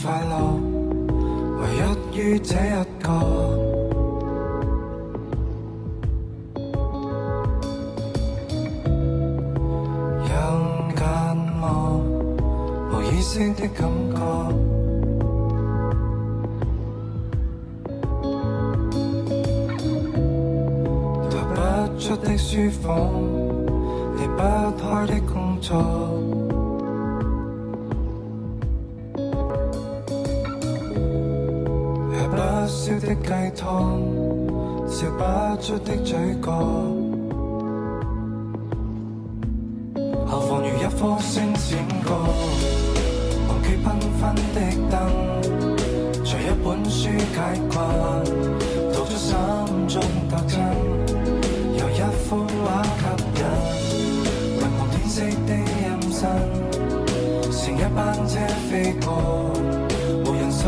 快樂，唯一於這一個。人間嗎？無意識的感覺。逃不出的書房，離不開的工作。不燒的雞湯，笑不出的嘴角，何妨如一顆星閃過，忘記繽紛的燈，隨一本書解困，吐出心中鬥爭，有一幅畫吸引，遺忘天色的陰森，乘一班車飛過，無人騷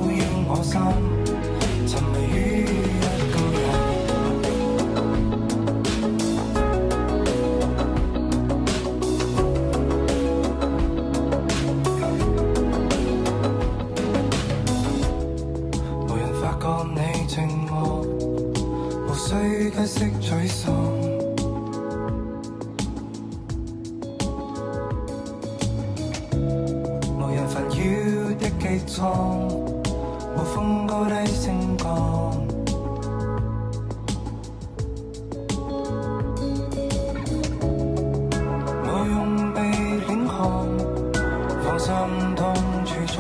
擾我心。沉迷於一個人，無人發覺你寂寞，無需解釋沮喪，無人煩擾的機艙，無風高低升降。心痛處闖，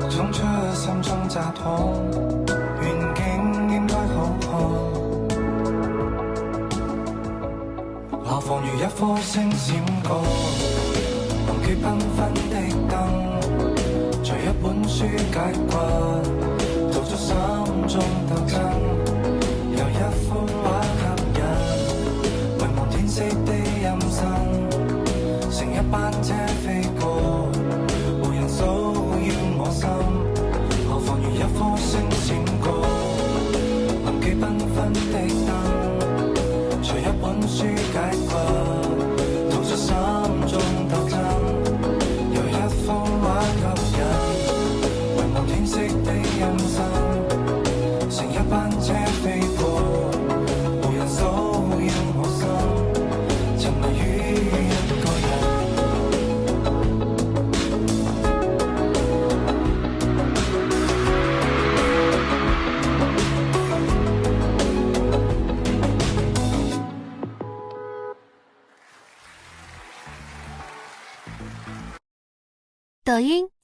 衝出心中窄巷，願景應該好看，何妨如一顆星閃過，忘記繽紛的燈，隨一本書解困，逃出心中鬥爭，有一幅畫天色的陰森，乘一班車飛過，無人騷擾我心，何妨如一顆星閃過，忘記繽紛的燈，隨一本書解困，逃出心中鬥爭，有一幅畫吸引，遺忘天色的陰森，乘一班車飛過，無人騷擾我心。沉迷於一個人，抖音。